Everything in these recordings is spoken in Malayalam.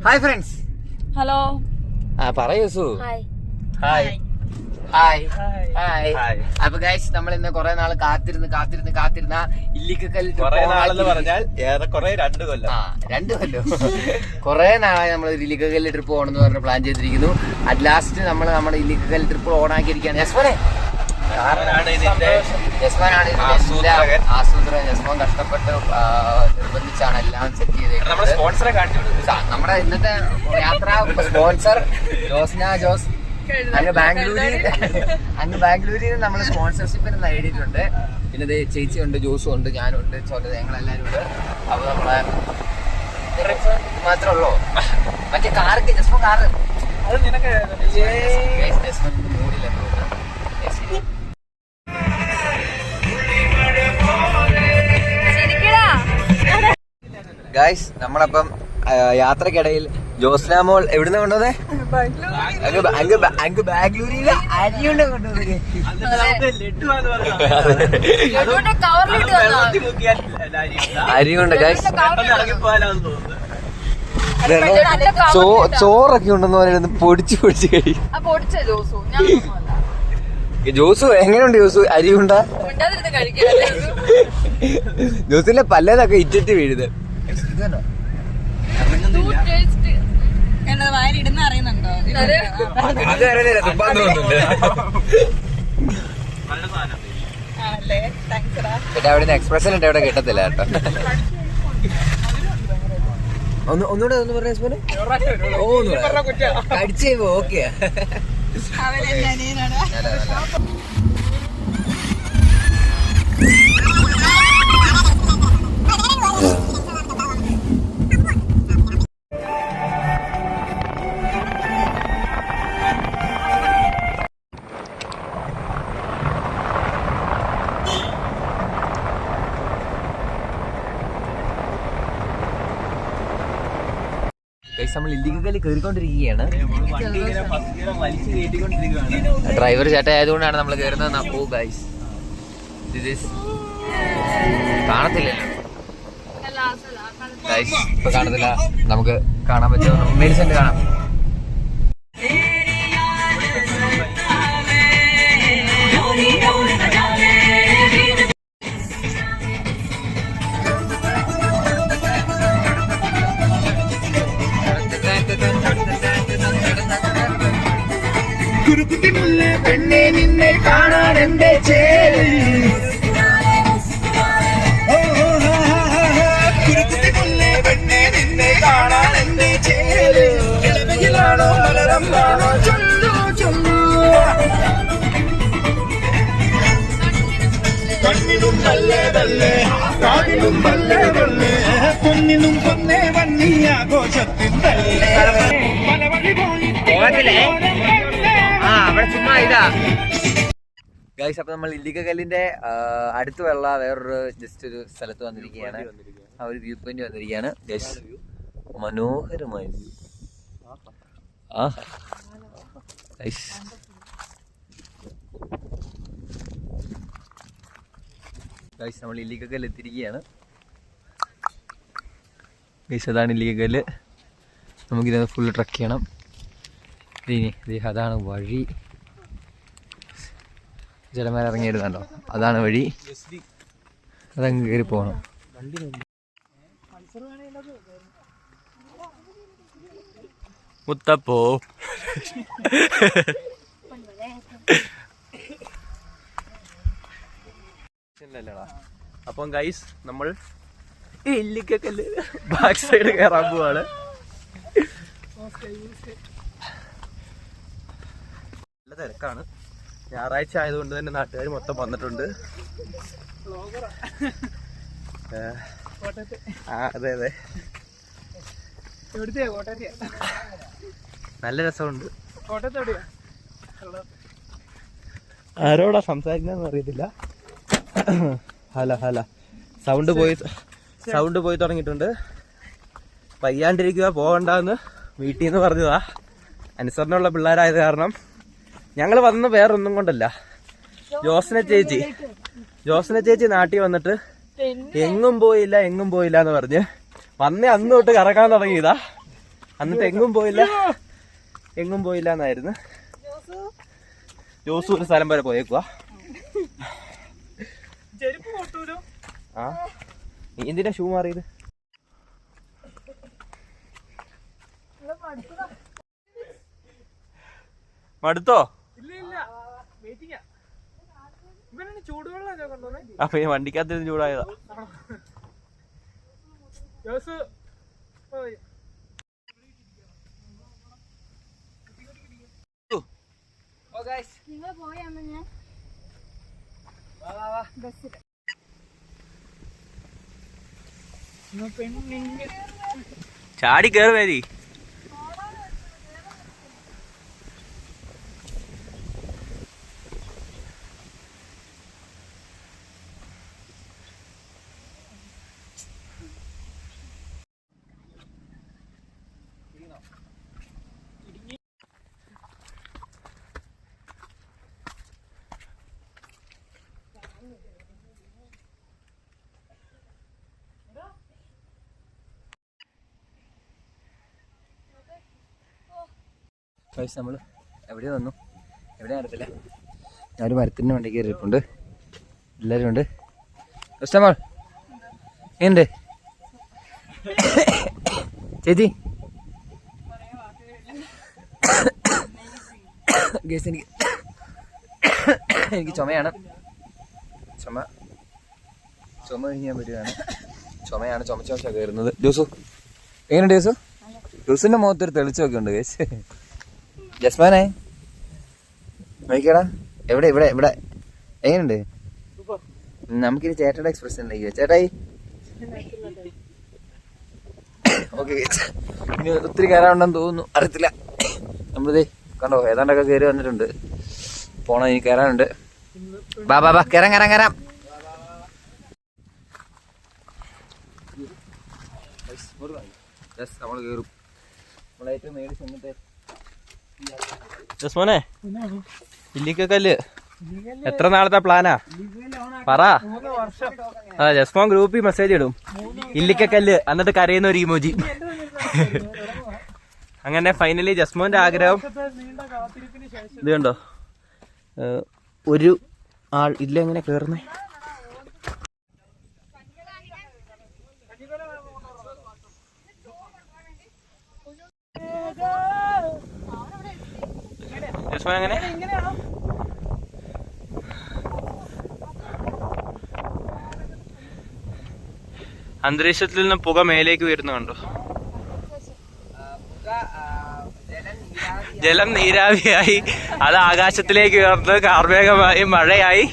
Hi friends. ഹലോ. പറയൂ സു. ഹായ്. അപ്പൊ ഗൈസ്, നമ്മൾ ഇന്ന് കുറെ നാള് കാത്തിരുന്ന ഇല്ലിക്കൽ പറഞ്ഞാൽ ഏറെക്കുറെ 2 കൊല്ലം. 2 കൊല്ലം കുറെ നാളായി നമ്മൾ ഇല്ലിക്കൽ ട്രിപ്പ് പോകണമെന്ന് പറഞ്ഞ് പ്ലാൻ ചെയ്തിരിക്കുന്നു. അറ്റ് ലാസ്റ്റ് നമ്മൾ നമ്മുടെ ഇല്ലിക്കൽ ട്രിപ്പ് ഓണാക്കിയിരിക്കുകയാണ്. ജസ്മാനാണ് ആസൂത്രകൻ. ജസ്മാൻ കഷ്ടപ്പെട്ട് നിർബന്ധിച്ചാണ് എല്ലാം സെറ്റ് ചെയ്തേക്കുന്നത്. നമ്മുടെ ഇന്നത്തെ യാത്ര സ്പോൺസർ ജോസ്. അങ്ങ് ബാംഗ്ലൂരിൽ നിന്ന് നമ്മൾ സ്പോൺസർഷിപ്പിന് നേടിയിട്ടുണ്ട്. പിന്നെ ചേച്ചിയുണ്ട്, ജോസും ഉണ്ട്, ഞാനുണ്ട്, ഞങ്ങളെല്ലാരും ഉണ്ട്. അപ്പൊ നമ്മളെ മാത്രമേ ഉള്ളൂ. മറ്റേ കാറ് ജസ്മോ കാറ് മൂടില്ല. ഗായ്സ്, നമ്മളപ്പം യാത്രക്കിടയിൽ ജോസ്നാമോൾ എവിടുന്ന കൊണ്ടുവന്നേ? അങ്ങ് ബാംഗ്ലൂരിലെ അരിയുണ്ട് കൊണ്ടുവന്നത്. അരിയുണ്ട് ഗായ്സ്. ചോറൊക്കെ ഉണ്ടെന്ന് പറയുന്നത് പൊടിച്ച് കഴിയും. ജോസു എങ്ങനെയുണ്ട് ജോസു? അരിയുണ്ട ജോസിന്റെ പല്ലതൊക്കെ ഇറ്റിട്ട് വീഴുന്നത്. പിന്നെ അവിടെ എക്സ്പ്രഷൻ ഉണ്ട്, അവിടെ കിട്ടത്തില്ല കേട്ടോ. ഒന്നുകൂടെ ഒന്ന് പറഞ്ഞ കടിച്ചേ ഓക്കെ. നമ്മൾ ഇല്ലിക്കൽ കയറിക്കൊണ്ടിരിക്കുകയാണ്. ഡ്രൈവർ ചേട്ടൻ ആയതുകൊണ്ടാണ് നമ്മൾ കയറുന്നത്. ഓ ഗൈസ്, കാണത്തില്ലല്ലോ ഗൈസ്, ഇപ്പൊ കാണത്തില്ല. നമുക്ക് കാണാൻ പറ്റുമോ? മെഡിസിൻ്റെ കാണാം. പെണ്ണെ നിന്നെ കാണാൻ എന്റെ ചേല്, പെണ്ണെ നിന്നെ കാണാൻ എന്റെ ചേല്, കിളവിലാണോ മലരമ്പാണോ ചൊല്ലു ചൊല്ലു, കണ്ണിനും നല്ലേ നല്ലേ കാതിനും നല്ലേ നല്ലേ, പൊന്നിനും പൊന്നേ വന്നി ആഘോഷത്തിൻ തല്ലേ. അവിടെ ചുമ്മാ ഇതാ ഗൈസ്. അപ്പൊ നമ്മൾ ഇല്ലിക്കല്ലിന്റെ അടുത്തുള്ള വേറൊരു ജസ്റ്റ് ഒരു സ്ഥലത്ത് വന്നിരിക്കുകയാണ്. ആ ഒരു വ്യൂ പോയിന്റ് വന്നിരിക്കുകയാണ് ഗൈസ്. മനോഹരമായ വ്യൂ. ഗൈസ്, ഗൈസ് നമ്മൾ ഇല്ലിക്കല്ല് എത്തിയിരിക്കുകയാണ് ഗൈസ്. അതാണ് ഇല്ലിക്കല്ല്. നമുക്കിത് ഫുള്ള് ട്രക്ക് ചെയ്യണം. അതാണ് വഴി. ജലമേല ഇറങ്ങിയിരുന്നല്ലോ, അതാണ് വഴി. അതങ്ങ് കയറി പോകണം. മുത്തപ്പോ അപ്പം ഗൈസ്, നമ്മൾ ഇല്ലിക്കല്ല് ബാക്ക് സൈഡ് കയറാൻ പോവാണ്. നല്ല തിരക്കാണ്. ഞായറാഴ്ച ആയതുകൊണ്ട് തന്നെ നാട്ടുകാർ മൊത്തം വന്നിട്ടുണ്ട്. അതെ അതെ, നല്ല രസമുണ്ട്. ആരോടാ സംസാരിക്കാന്ന് അറിയത്തില്ല. ഹല സൗണ്ട് പോയി തുടങ്ങിയിട്ടുണ്ട്. പയ്യാണ്ടിരിക്കുക, പോകണ്ടെന്ന് വീട്ടിൽ നിന്ന് പറഞ്ഞതാ. അനുസരണമുള്ള പിള്ളേരായത് കാരണം ഞങ്ങൾ വന്ന് വേറൊന്നും കൊണ്ടല്ല. ജോസ്ന ചേച്ചി നാട്ടിൽ വന്നിട്ട് എങ്ങും പോയില്ല എന്ന് പറഞ്ഞ് വന്നേ അന്ന് തൊട്ട് കറക്കാൻ തുടങ്ങിയതാ. എന്നിട്ട് എങ്ങും പോയില്ല എന്നായിരുന്നു. ജോസു ഒരു സ്ഥലം വരെ പോയേക്കുവാ. ആ നീ എന്തിനാ ഷൂ മാറിയത്? മടുത്തോ? അപ്പൊ ഈ വണ്ടിക്കകത്ത് ചൂടായതാ. ചാടി കേറി വരി. നമ്മൾ എവിടെ വന്നു? എവിടെ അറിയത്തില്ല. ഞാനൊരു മരത്തിൻ്റെ വണ്ടി കയറിയിട്ടുണ്ട്. എല്ലാവരും ഉണ്ട്. കസ്റ്റമർ ഉണ്ട് ചേച്ചി. ഗേസ് എനിക്ക് ചുമയാണ്. ചുമ കഴിഞ്ഞ് ഞാൻ വരികയാണ്. ചുമച്ച കയറുന്നത്. ജോസു എങ്ങനെയുണ്ട്? ജോസിന്റെ മുഖത്തൊരു തെളിച്ചൊക്കെ ഉണ്ട് ഗേസ്. ജസ്മാനെ നോക്കിക്കടാ. എവിടെ എങ്ങനെയുണ്ട്? നമുക്കിനി ചേട്ടയുടെ എക്സ്പ്രഷൻ ഉണ്ടെങ്കിൽ ചേട്ടായി. ഓക്കെ, ഇനി ഒത്തിരി കയറാനുണ്ടെന്ന് തോന്നുന്നു, അറിയത്തില്ല. നമ്മളിത് കണ്ടോ ഏതാണ്ടൊക്കെ കയറി വന്നിട്ടുണ്ട്. പോണം, ഇനി കയറാനുണ്ട്. ബാ കയറാം. നമ്മൾ കയറും. നമ്മളേറ്റവും മേടി ചെന്നിട്ട് ജസ്മോനെ, ഇല്ലിക്കല്ല് എത്ര നാളത്തെ പ്ലാനാ പറ? ജസ്മോൻ ഗ്രൂപ്പിൽ മെസ്സേജ് ഇടും, ഇല്ലിക്കല്ല്, എന്നിട്ട് കരയുന്ന ഒരു ഇമോജി. അങ്ങനെ ഫൈനലി ജസ്മോന്റെ ആഗ്രഹം ഇത് കണ്ടോ, ഒരു ആൾ ഇല്ല എങ്ങനെ കേറുന്നേ. ജസ്മോൻ എങ്ങനെ അന്തരീക്ഷത്തിൽ നിന്ന് പുക മേലേക്ക് വരുന്ന കണ്ടോ. ജലം നീരാവിയായി, അത് ആകാശത്തിലേക്ക് ഉയർന്ന് കാർമേഘമായി, മഴയായി.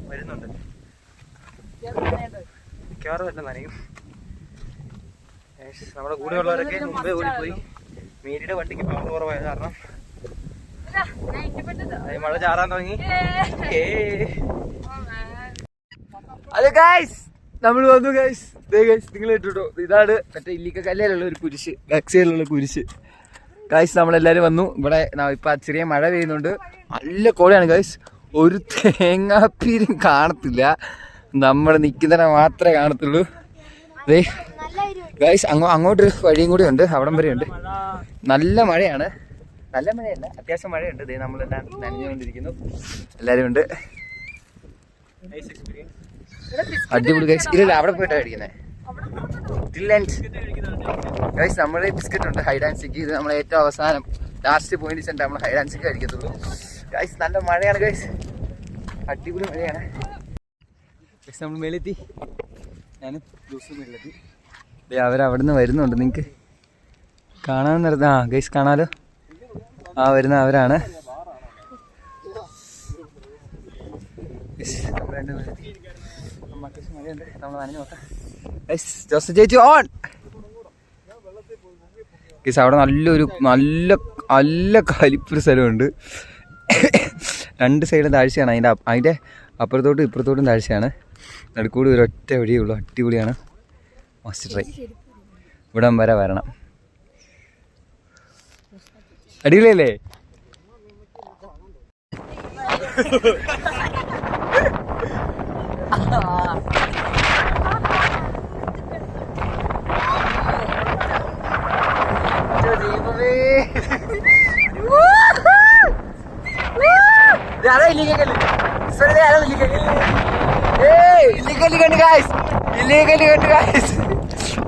വരുന്നുണ്ട്, മിക്കവാറും എല്ലാം നനയും. നമ്മുടെ കൂടെയുള്ളവരൊക്കെ മുമ്പേ ഓടിപ്പോയി. മീരിയുടെ വണ്ടിക്ക് പവർ കുറവായത് കാരണം മഴ ചാറാൻ തുടങ്ങി. ഹലോ ഗൈസ്, നമ്മൾ വന്നു ഗൈസ്. നിങ്ങൾ കേട്ടോ, ഇതാണ് മറ്റേ ഇല്ലിക്കല്ലിലുള്ള ഒരു കുരിശ്, ബാക്ക് സൈഡിലുള്ള കുരിശ്. ഗൈസ് നമ്മളെല്ലാവരും വന്നു. ഇവിടെ ഇപ്പൊ ചെറിയ മഴ പെയ്യുന്നുണ്ട്, നല്ല കോടയാണ് ഗൈസ്. ഒരു തേങ്ങാപ്പീരും കാണത്തില്ല, നമ്മൾ നിൽക്കുന്നതിനെ മാത്രമേ കാണത്തുള്ളൂ. ഗൈസ് അങ്ങോട്ടൊരു വഴിയും കൂടി ഉണ്ട്, അവിടം വരെ ഉണ്ട്. നല്ല മഴയാണ്, നല്ല മഴയല്ല, അത്യാവശ്യം മഴയുണ്ട്. നമ്മളെല്ലാം നനഞ്ഞുകൊണ്ടിരിക്കുന്നു, എല്ലാവരും ഉണ്ട്. അടിപൊളി ഗൈസ്. ഇല്ല അവിടെ പോയിട്ടാണ് കഴിക്കുന്നത്. ഗൈസ് നമ്മൾ ബിസ്ക്കറ്റ് ഉണ്ട്, ഹൈഡ് ആൻഡ് സിക്ക്. ഇത് നമ്മൾ ഏറ്റവും അവസാനം ലാസ്റ്റ് പോയിന്റ് സെന്റ് നമ്മൾ ഹൈഡ് ആൻഡ് സിക്ക് കഴിക്കത്തുള്ളൂ. ഗൈസ് നല്ല മഴയാണ് ഗൈസ്, അടിപൊളി മഴയാണ്. ഗൈസ് നമ്മൾ മേലെത്തി, ഞാനും ദിവസം മേലെത്തി. അവരവിടെ നിന്ന് വരുന്നുണ്ട്, നിങ്ങൾക്ക് കാണാൻ നിർത്താം. ഗൈസ് കാണാലോ, വരുന്ന അവരാണ്. നമ്മൾ രണ്ടുപേരെത്തി, അത്യാവശ്യം മഴയുണ്ട്, നമ്മൾ നനഞ്ഞു നോക്കാം. ഗൈസ് ജോസ് ചേച്ചി ഓൺ. ഗൈസ് അവിടെ നല്ല നല്ല കലിപ്പൊരു സ്ഥലമുണ്ട്. രണ്ട് സൈഡും താഴ്ചയാണ്. അതിൻ്റെ അപ്പുറത്തോട്ടും ഇപ്പുറത്തോട്ടും താഴ്ചയാണ്. നടുക്കൂടി ഒരൊറ്റ വഴിയേ ഉള്ളൂ. അടിപൊളിയാണ്. Must try. ഇവിടം വരെ വരണം. അടിപൊളിയല്ലേ?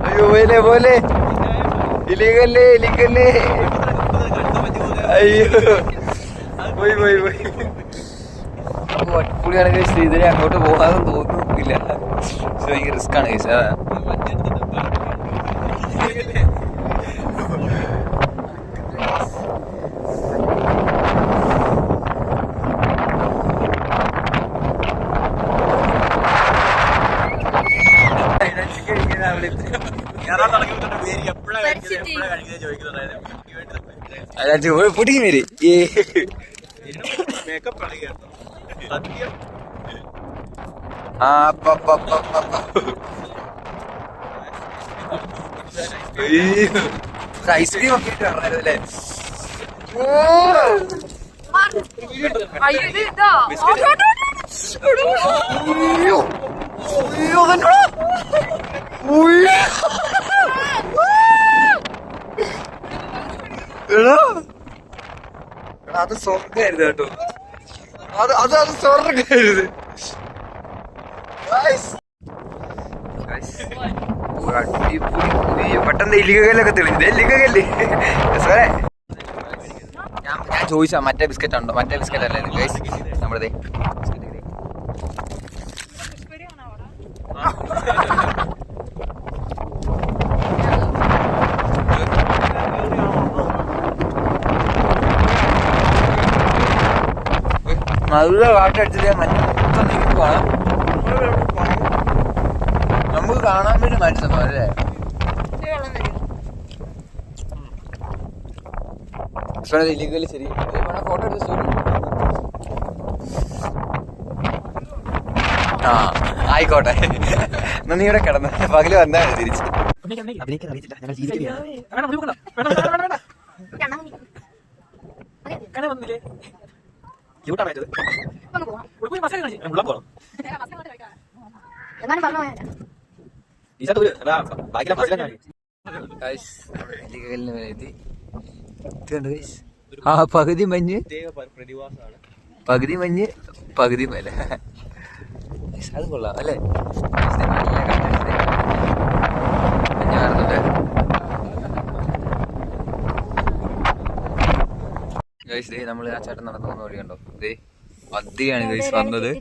അയ്യോ പോലെ പോലെ ഇല്ലീഗല്ലേ ഇല്ലീഗല്ലേ. അയ്യോ പോയി പോയി പോയി. അടിപൊളിയാണ് കേസ്. ഇതിനെ അങ്ങോട്ട് പോകാനും തോന്നുന്നില്ല. ഭയങ്കര റിസ്ക് ആണ് കേസ്. പൊട്ടിക്കും മേരി ഐസ്ക്രീം ഒക്കെ പറഞ്ഞല്ലേ. അത് സ്വർഗ്ഗായിരുന്നു കേട്ടോ. അത് സ്വർഗ്ഗായിരുന്നു. പെട്ടെന്ന് ഇല്ലിക്കല്ലൊക്കെ തെളിഞ്ഞത്. ഇല്ലിക്കല്ലേ ഞാൻ ചോദിച്ചാ മറ്റേ ബിസ്ക്കറ്റ് ഉണ്ടോ? മറ്റേ ബിസ്ക്കറ്റ് അല്ലേ ഗൈസ് നമ്മുടെ നല്ല കാറ്റടിച്ചിട്ട് മറ്റേ നിങ്ങൾക്ക് വേണം. നമുക്ക് കാണാൻ വേണ്ടി മാറ്റി അല്ലേ? ഇല്ലീഗലി ശരി. ഫോട്ടോ എടുത്ത് സ്റ്റോറി. ആ ആയിക്കോട്ടെ. എന്നാ നീ ഇവിടെ കിടന്നു. പകല് വന്നാ തിരിച്ച്. ആ പകുതി മഞ്ഞ് പകുതി മഞ്ഞ് പകുതി മല. അത് കൊള്ളാം അല്ലേ? മഞ്ഞ് കാണുന്നുണ്ട്. ഗൈസ് ദേ നമ്മൾ ആ ചേട്ടൻ നടന്നു പോകുന്ന വഴി കണ്ടോ? ദേ അതിയാണ് ഗൈസ് വന്നത്.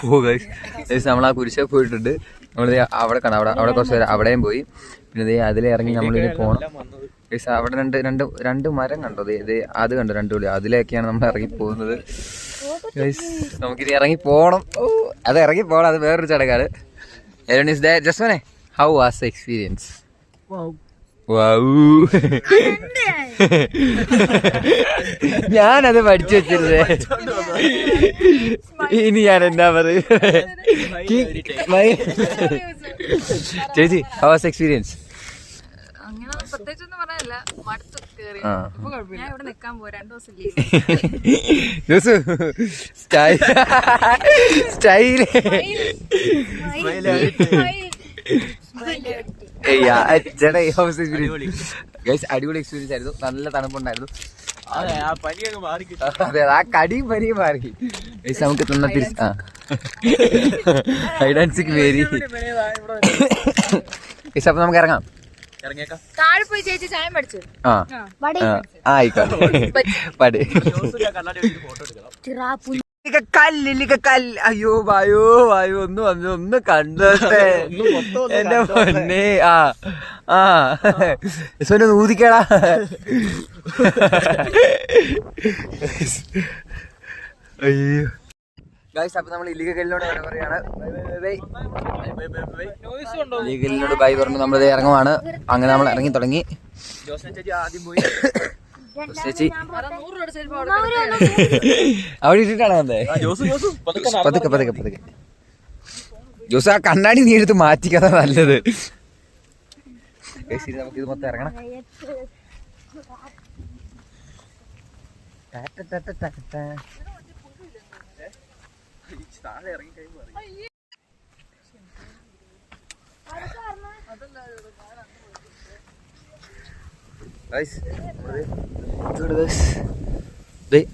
ഓ ഗൈസ് ഗൈസ് നമ്മൾ ആ കുരിശ പോയിട്ടുണ്ട്. നമ്മൾ അവിടെ കാണാം. അവിടെ കുറച്ച് പേര് അവിടെയും പോയി. പിന്നെ ദേ അതിലെ ഇറങ്ങി നമ്മളിനി പോകണം ഗൈസ്. അവിടെ രണ്ട് മരം കണ്ടോ? ദേ അത് കണ്ടോ? രണ്ട് വിളി. അതിലേക്കാണ് നമ്മൾ ഇറങ്ങി പോകുന്നത് ഗൈസ്. നമുക്കിനി ഇറങ്ങി പോകണം. ഓ അത് ഇറങ്ങി പോകണം. അത് വേറൊരു ചടങ്ങാണ്. ജസ്മനെ ഹൗ വാസ് ദ എക്സ്പീരിയൻസ്? ഞാനത് പഠിച്ചു വെച്ചിരുന്നേ. ഇനി ഞാൻ എന്താ പറയുക? ചേച്ചി ഹൗ വാസ് എക്സ്പീരിയൻസ്? സ്റ്റൈല് അടിപൊളി എക്സ്പീരിയൻസ് ആയിരുന്നു. നല്ല തണുപ്പുണ്ടായിരുന്നു. അതെ ആ കടിയും പനിയും മാറി. നമുക്ക് തന്ന തിരിച്ച് ഹൈഡാൻസിക്ക് വേരി. അപ്പൊ നമുക്ക് ഇറങ്ങാം. ആയിക്കോട്ടെ. കല്ല് അയ്യോ വായോ വായോ ഒന്ന് കണ്ടോട്ടെ എന്റെ പൊന്നെ. സോനെ ഊതിക്കടാ. അയ്യോ ഗൈസ് അപ്പൊ നമ്മൾ ഇല്ലിക്കലിനോട് പറയാണ്. ഇല്ലിക്കലിനോട് ബൈ പറഞ്ഞു. നമ്മളിത് ഇറങ്ങുവാണ്. അങ്ങനെ നമ്മൾ ഇറങ്ങി തുടങ്ങി. ചേച്ചി അവിടെ ഇട്ടിട്ടാണ് വന്നേ. പതുക്കെ പതുക്കെ പതുക്കെ ജോസ്, ആ കണ്ണാടി നീ എടുത്ത് മാറ്റിക്കാതാ നല്ലത്. നമുക്ക് ഇത് മൊത്തം ഇറങ്ങണം.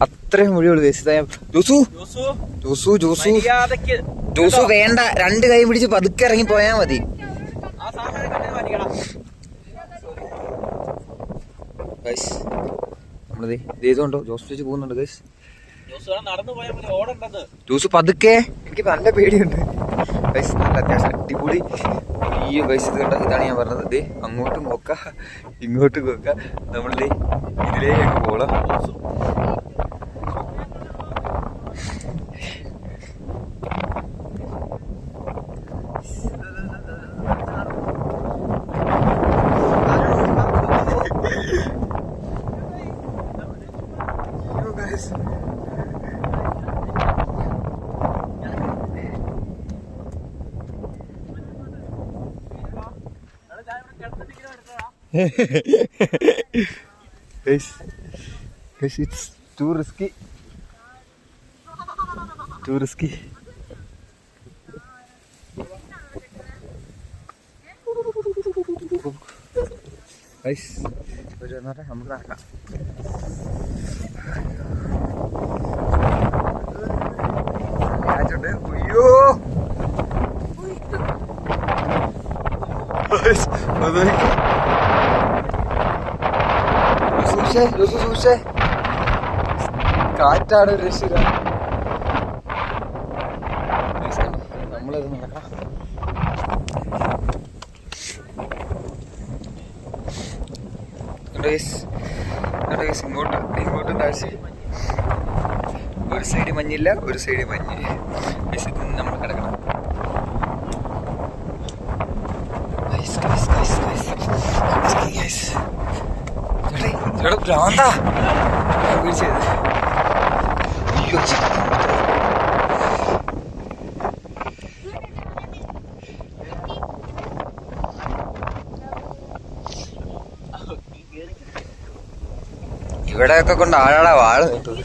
അത്രയും മൊഴിയുള്ളൂ. ജോസു വേണ്ട, 2 കൈ പിടിച്ച് പതുക്കെ ഇറങ്ങി പോയാ മതി. നമ്മളത് ഇതേതുകൊണ്ടോ ജോസ് ചേച്ചി പോകുന്നുണ്ട്. ജോസ് പതുക്കെ, എനിക്ക് നല്ല പേടിയുണ്ട്. നല്ല അത്യാവശ്യം അടിപൊളി. അയ്യോ ഗൈസ്, ഇത് കണ്ട, ഇതാണ് ഞാൻ പറഞ്ഞത്. ദേ അങ്ങോട്ടും നോക്ക ഇങ്ങോട്ടും നോക്ക, നമ്മളിത് ഇതിലേ അങ്ങ് പോളാം. It's too risky. Guys, നമുക്ക് നടക്കാം. അയ്യോ സൂക്ഷിച്ചേ, കാറ്റാണ് ഒരു രക്ഷ. നമ്മളത് നടക്കാം. ഇങ്ങോട്ടും കാഴ്ച. ഒരു സൈഡ് മഞ്ഞില്ല, ഒരു സൈഡ് മഞ്ഞ്. നമ്മൾ കിടക്കണം. ഭ്രാന്താ വിളിച്ചത്. ഇവിടെയൊക്കെ കൊണ്ട് ആഴാടാ വാഴ കിട്ടത്.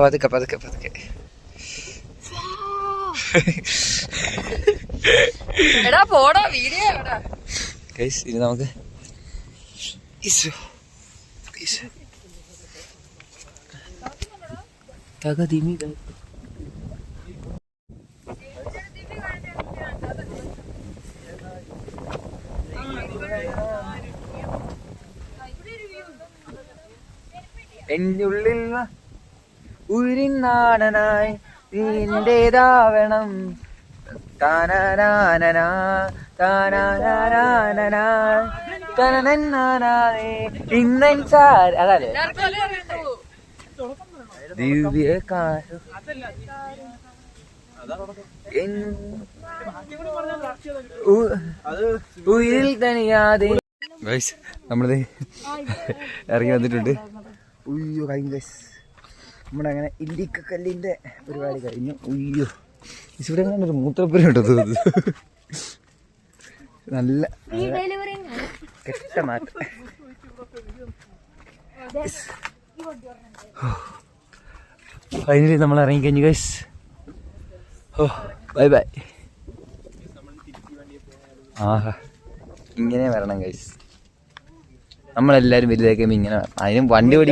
പതുക്കെ പതുക്കെ പതുക്കെ. ഇനി നമുക്ക് എന്നുള്ളിൽ ഉരിനാടനായി നിന്റേതാവണം. താനാനാനാ താനാനാനാനാ തനനനാനാ ഇന്നൻ സാർ. അതല്ലേ ദിവ്യകാരം ഉയിരിൽ തനിയാതെ. നമ്മളിത് ഇറങ്ങി വന്നിട്ടുണ്ട്. ഉയ്യോ കഴിഞ്ഞു ഗൈസ്, നമ്മുടെ അങ്ങനെ ഇല്ലിക്കക്കല്ലിന്റെ പരിപാടി കഴിഞ്ഞു. ഉയ്യോ ഇവിടെ ഒരു മൂത്രപ്പുര ഉണ്ടോ തോന്നുന്നു. നല്ല കെട്ട നാട്ട്. ഫൈനലി നമ്മൾ ഇറങ്ങിക്കഴിഞ്ഞു ഗൈസ്. ഓ ബൈ ബൈ. ആഹാ, ഇങ്ങനെ വരണം ഗൈസ്. നമ്മളെല്ലാരും വലുതാക്കുമ്പോ ഇങ്ങനെ വരണം. അതിനും വണ്ടി ഓടി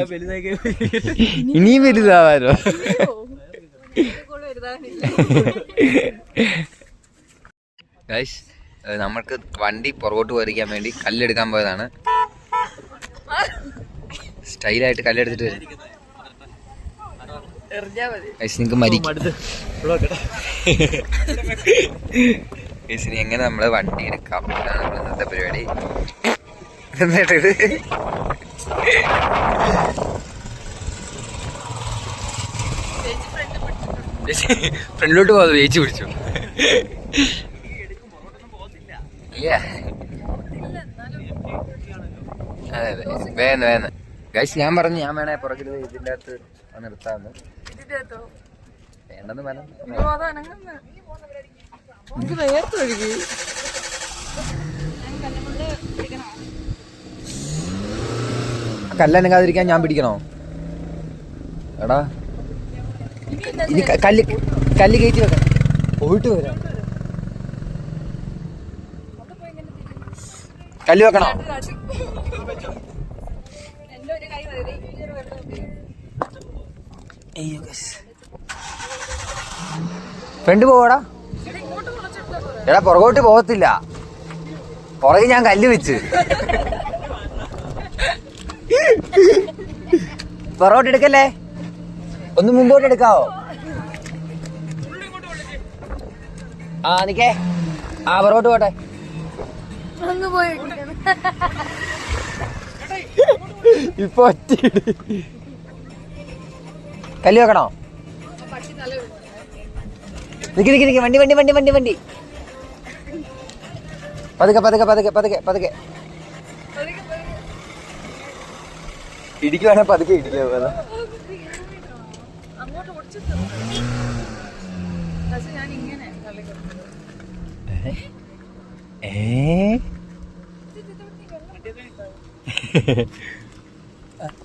ഇനിയും വലുതാവാലോ. ഗൈസ്, നമ്മൾക്ക് വണ്ടി പുറകോട്ട് പോയിരിക്കാൻ വേണ്ടി കല്ലെടുക്കാൻ പോയതാണ്. സ്റ്റൈലായിട്ട് കല്ലെടുത്തിട്ട് വരും. നിങ്ങൾക്ക് മരിക്കും. എങ്ങനെ നമ്മള് വണ്ടി എടുക്കാം, ഇതാണ് നമ്മൾ ഇന്നത്തെ പരിപാടി. എന്നിട്ട് ഫ്രണ്ടിലോട്ട് പോകാതെ വേച്ച് പിടിച്ചു. അതെ അതെ വേന്ന് വേന്ന് ഗൈസ് ഞാൻ പറഞ്ഞു ഞാൻ വേണേ പുറകിൽ ഇതിന്റെ അകത്ത് നിർത്താന്ന് വേണ്ടെന്ന് പറഞ്ഞു. കല്ലനങ്ങാതിരിക്കാൻ ഞാൻ പിടിക്കണോ എടാ? ഇനി കല്ല് കല്ല് കയറ്റി വെക്കാം, പോയിട്ട് വരാം. കല്ല് വെക്കണോ? ഫ്രണ്ട് പോവാടാ. എടാ പുറകോട്ട് പോകത്തില്ല, പുറകെ ഞാൻ കല്ല് വെച്ച്. പുറകോട്ട് എടുക്കല്ലേ, ഒന്ന് മുമ്പോട്ട് എടുക്കാവോ? ആ നിക്കേ, ആ പുറകോട്ട് പോട്ടെ. ഇപ്പൊ കല്ല് വെക്കണോ? നിക്ക് നിക്ക് നിക്ക്, വണ്ടി വണ്ടി വണ്ടി വണ്ടി വണ്ടി പതുക്കെ പതുക്കെ പതുക്കെ പതുക്കെ പതുക്കെ ഇടിക്കുവാണെ പതുക്കെ ഇടിക്കുക.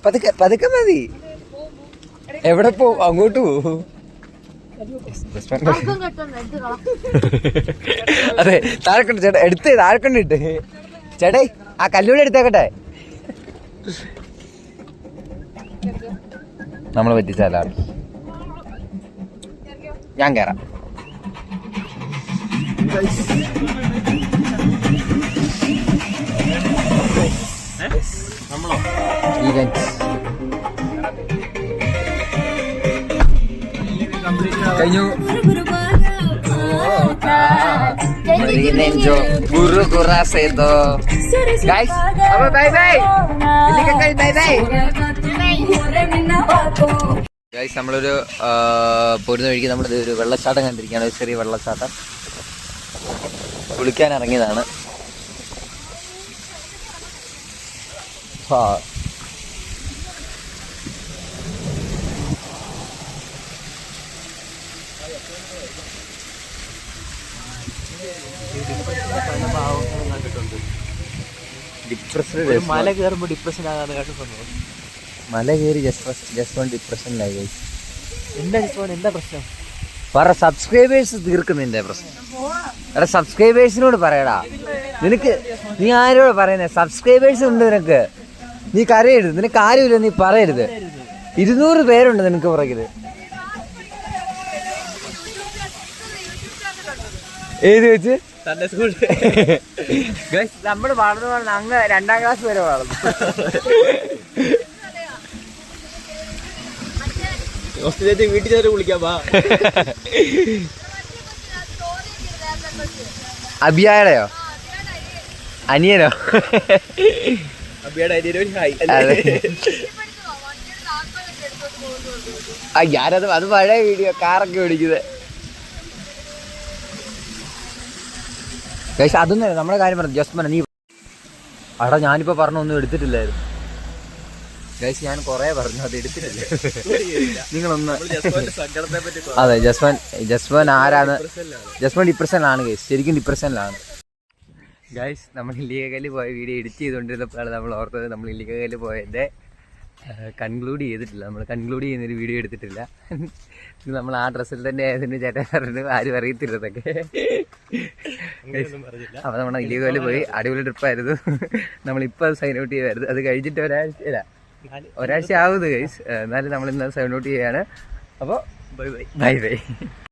പതുക്കെ പതുക്കെ മതി. എവിടെ പോവും? അങ്ങോട്ട് പോവും. അതെ താഴെക്കൊണ്ട് ചേട്ടാ, എടുത്ത് താഴെക്കൊണ്ട് ഇട്ട് ചേട്ടേ, ആ കല്ലൂടെ എടുത്തേക്കട്ടെ. നമ്മളെ പറ്റിച്ചാലാണ്. ഞാൻ കേറാം. കഴിഞ്ഞു. ഗുരു ഗുറാസേതോ ഗൈസ്, അപ്പൊ bye bye bye bye guys. നമ്മളൊരു പോരുന്ന വഴിക്ക് നമ്മുടെ ഒരു വെള്ളച്ചാട്ടം കണ്ടിരിക്കുകയാണ്, ഒരു ചെറിയ വെള്ളച്ചാട്ടം. കുളിക്കാൻ ഇറങ്ങിയതാണ്. മല കയറുമ്പോ ഡിപ്രഷൻ ആകാന്ന് കേട്ടിട്ടുണ്ടോ? മല കയറി ജസ്റ്റ് ഡിപ്രഷനിലായി. എന്താ ജസ്റ്റ് എന്താ പ്രശ്നം? പറ, സബ്സ്ക്രൈബേഴ്സ് തീർക്കുന്നതിന്റെ പ്രശ്നം. എടാ സബ്സ്ക്രൈബേഴ്സിനോട് പറയടാ. നിനക്ക് നീ ആരോട് പറയുന്നേ? സബ്സ്ക്രൈബേഴ്സ് ഉണ്ട് നിനക്ക്, നീ കരയരുത്. നിനക്ക് ആരുമില്ല, നീ പറയരുത്. 200 പേരുണ്ട് നിനക്ക് പുറകില്. ഏത് വെച്ച് നമ്മള് വളർന്നു വളർന്നു അങ്ങ് 2ാം ക്ലാസ് വരെ വളർന്നു. വീട്ടിൽ ചേർത്ത് വിളിക്കാം. അബിയാടെയോ അനിയനോ? ഞാനത് അത് പഴയ വീഡിയോ, കാറൊക്കെ ഓടിക്കുന്നത്. ഗൈസ് അതൊന്നും നമ്മുടെ കാര്യം പറഞ്ഞു. ജസ്റ്റ് നീ അടാ, ഞാനിപ്പോ പറഞ്ഞ ഒന്നും എടുത്തിട്ടില്ലായിരുന്നു ഗൈസ്. ഞാൻ കൊറേ പറഞ്ഞു, അത് എടുത്തിട്ടില്ല. നിങ്ങളൊന്ന് അതെ ജസ്വാൻ ആരാണ്? ജസ്വാൻ ഡിപ്രഷനിലാണ് ഗൈസ്, ശരിക്കും ഡിപ്രഷനിലാണ് ഗൈസ്. നമ്മൾ ഇല്ലിക്കക്കല്ല് പോയ വീഡിയോ എഡിറ്റ് ചെയ്തുകൊണ്ടിരുന്നപ്പോഴാണ് നമ്മൾ ഓർത്തത് നമ്മൾ ഇല്ലിക്കക്കല്ല് പോയതിൻ്റെ കൺക്ലൂഡ് ചെയ്തിട്ടില്ല. നമ്മൾ കൺക്ലൂഡ് ചെയ്യുന്നൊരു വീഡിയോ എടുത്തിട്ടില്ല. നമ്മൾ ആ ഡ്രസ്സിൽ തന്നെ ആയതിന് ചേട്ടൻ പറഞ്ഞു ആരും അറിയത്തില്ലതൊക്കെ. അപ്പോൾ നമ്മൾ ഇല്ലിക്കക്കല്ല് പോയി, അടിപൊളി ട്രിപ്പായിരുന്നു. നമ്മളിപ്പോൾ അത് സൈൻ ഔട്ട് ചെയ്യുമായിരുന്നു. അത് കഴിഞ്ഞിട്ട് ഒരാഴ്ച ആവുന്നത് ഗൈസ്. എന്നാലും നമ്മൾ ഇന്ന് സൈൻ ഔട്ട് ചെയ്യുകയാണ്. അപ്പോൾ ബൈ ബൈ ബൈ ബൈ.